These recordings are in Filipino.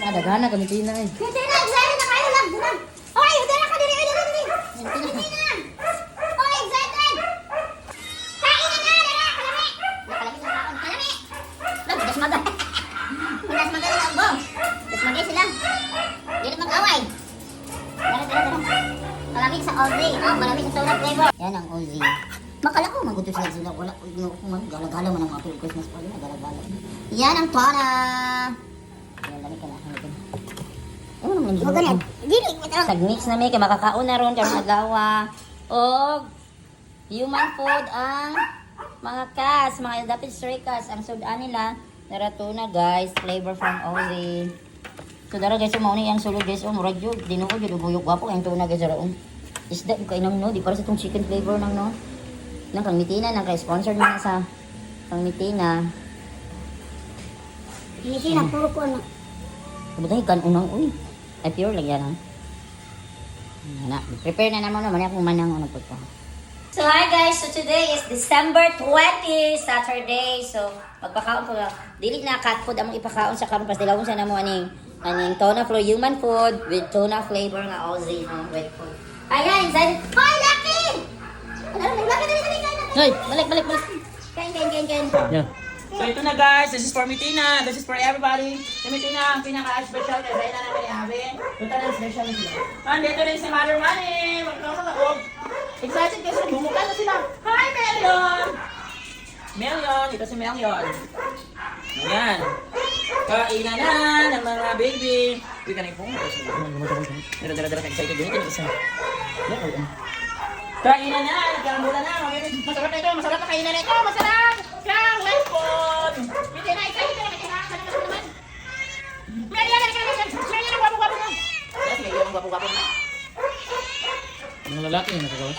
Dagana kami tina eh. Hindi na, excited na kayo lang. Oy, hindi na ka diri. Hindi na. Oy, excited. Kain na na, dala, kalami. Nakalami sa kaon, kalami. Lang, das maga. Das maga lang bo. Das maga sila. Dili mag-away. Dala. Malamig sa Ozzy. Malamig sa soda flavor. Yan ang Ozzy. Makala ko magusto sila sila. Wala ko gala-gala man ang mga Christmas party na gala-gala. Yan ang tona. Yan dali ka na. Ano naman yung ganyan? Dili, Tag-mix na may kay makakaon na ron karong adlaw. Og human food ang mga cats, mga dapit stray cats. Ang sudan nila naratuna guys, flavor from Ozzy. So dara guys, mo ni ang sulod guys, murag jud dinuo jud buyok gwapo ang tuna guys raon. Isda ko inang no, di para sa tong chicken flavor nang no. Nang Kangmitina nang kay sponsor na sa Kangmitina. Hindi na puro ko ano. Kabutay kan unang uy. Ay pure lang yan ha. Na, prepare na naman naman akong manang ano po ito. So hi guys, so today is December 20, Saturday. So magpakaon ko dili na cat food among ipakaon sa karon pas dilawon sa namo aning tuna flour human food with tuna flavor nga Ozzy no wet food. Ayan, excited. Hoy, Lucky! Lucky, dali. Hoy, balik. Kain. Yeah. So ito na guys, this is for Mitina. This is for everybody. Si Mitina ang pinaka-special kasi na namin ni Ave. Ito na ang special nila. Dito rin si Mother Money. Magkakasaog. Excited kasi bumuka na sila. Hi, Melion! Melion, ito si Melion. Ayan. Kainan na ng mga baby. Uy, kanay po. Dara, excited din. Isa. Kainan na, nagkarambulan na. Masarap na ito, masarap na kainan na ito. Masarap! Kang life food! Hindi na, excited na. Naman. Merian na, guwapo-guwapo na. Yes, Merian, guwapo-guwapo na. Mga lalaki yung nakagawa?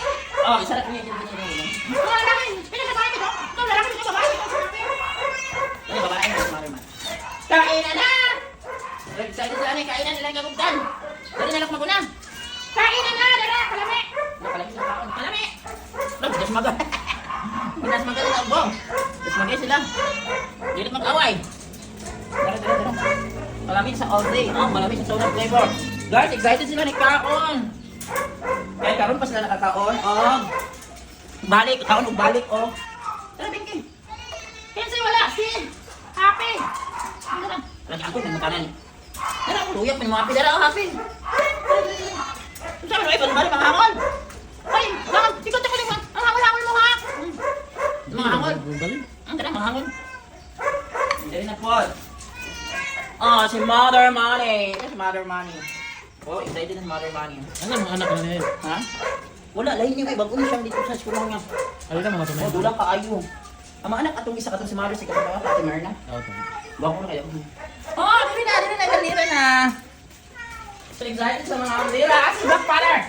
Oh, isa na po yung mga lalaki, pinagkabahay ito. Ito, lalaki, pinagkabahay ito. Ano, babae na, Mariman. Kainan na! Excited sila na, kainan nila yung gagugdan. Dali na lang maguna. Kainan na, dala, kalami. Kalami sa kaon, kalami. Das maga. Das maga nila ang bong. Das maga sila. Dili mag-away. Dara. Malamig sa all day, malamig sa soda flavor. Guys, excited sila ni kaon. Kaya karon pa sila nakakaon. Balik, kaon og balik Tara, Binky. Kinsa wala si Happy. Tara. Lagi ako ng makanan. Tara, luyak man mo Happy dara Happy. Sabi mo, balik mga hangol. Ay, hangol. Sikot ako lang. Ang hangol mo ha. Mga hangol. Tara, mga hangol. Hindi na po. Si Mother Money. Ito si Mother Money. Excited na si Mother Money. Ano mga anak na niya? Ha? Wala, lain niya. Bago na siyang dito sa eskwelahan niya. Ano ka mga tunay? Dulang kaayo. Ang mga anak atong isa katong si Mother, si Katong Pati Merna. Okay. Bago na kayo. Dili na. So excited sa mga Andira. Si Black Panther.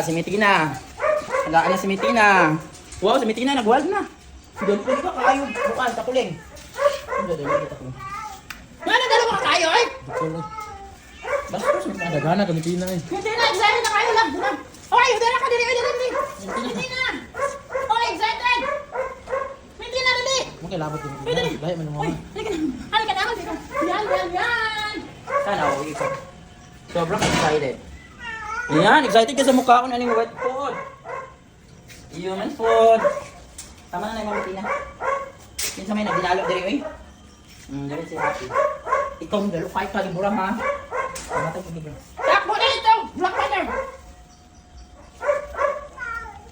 Si Mitina. Nagaan na si Mitina. Wow, si Mitina nagwald na. Doon po ka kayo. Bukas, takuling. Ano dalawa ka kayo eh? Basta si Mitina. Dagana kami tina eh. Mitina, excited na kayo lang. Okay, dala ka dili. Mitina. Oh, excited. Mitina, dali. Mga kilabot yung Uy, dali. Dahil man yung mga. Halika na ako dito. Yan. Sana ako isa. Sobrang excited. Yan, excited ka sa mukha ko na yung wet food. Human food. Tama na yung mga Mitina. Minsan may nagdinalo diri dali si Happy. Ikaw ang dalo, kahit kaliburan ha. Tamatay ko dito. Takbo na ito! Black Panther!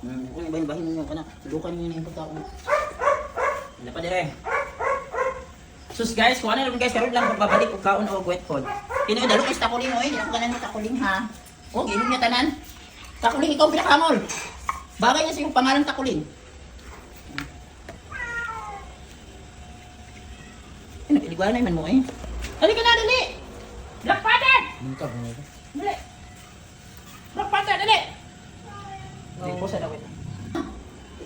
Kung bahin mo yung anak, tulukan nyo na yung pagkaon. Wala pa dire. Sus guys, kung ano naman guys, karoon lang pagbabalik o kaon o wet food. Kino yung dalo is takuling o hindi ako kanan mo takuling ha. Ginog niya tanan. Takuling ikaw pinakamol. Bagay niya sa yung pangalan takuling. Iligwan na naman mo eh. Halika na, dali! Black Panther! Bungkab mo ito. Dali! Black Panther, dali! Dali po sa dawit.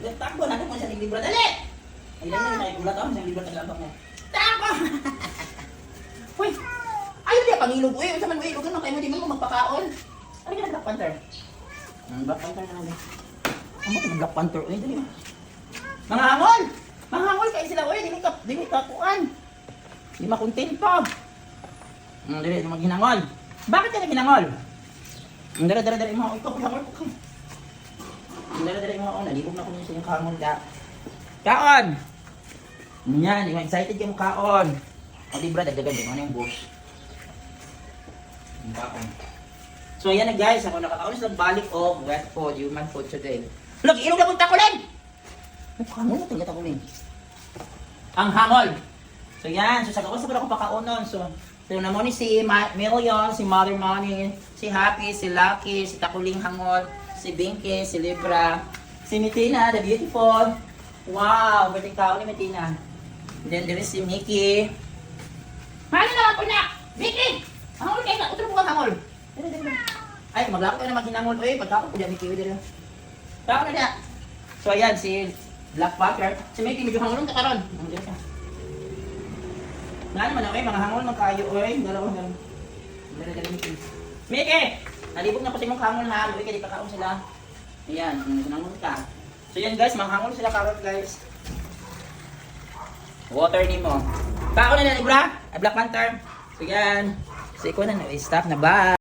Takbo na mo sa libro, dali! Ay, lang na nakikulat ako sa libro taglabak mo. Takbo! Uy! Ayaw niya pangilog. Uy, sa man mo ilogan mo kayo mo di mo magpakaon. Halika na, Black Panther. Black Panther na namin. Ang Black Panther, uy, dali. Mga hangol! Manghangol kayo sila, oy, dili ka kuan. Di makontento. Dili maghinangol. Bakit ka naghinangol? Dara mo, ikaw hangol ko. Dara mo, nalibog na ko sa yung kahangol da. Kaon. Yan, excited ka mo kaon. O di bra, dagdagan din ano yung boss. Yung kaon. So ayan na guys, ako nakakaon sa balik of wet food, human food today. Look, ilog na punta ko rin! Ano tingnan ko rin? Ang hangol! So yan, so sa gawas ako pakaunon. So na mo ni si Million, si Mother Money, si Happy, si Lucky, si Takuling Hangol, si Binky, si Libra, si Mitina, the beautiful. Wow, birthday tao ni Mitina. Then there is si Mickey. Mali na ako na! Mickey! Hangol kayo na, utro mo kang hangol. Ay, maglako ka na maghinangol. Uy, pagkako ko dyan, Mickey. Tao na niya. So ayan, si Black Panther. Si Mickey, medyo hangulong ka karon. Hangulong ka. Nga naman ako mga hangol ng kayo. Uy, dalawa. Mickey! Nalibog na po sa imong hangol ha. Uy, kaya di pakaon sila. Ayan, hangol ka. So yan guys, mga hangol sila karon guys. Water ni mo. Kaon na na, Libra. Black Panther. So yan. So ikaw na, stop na. Bye!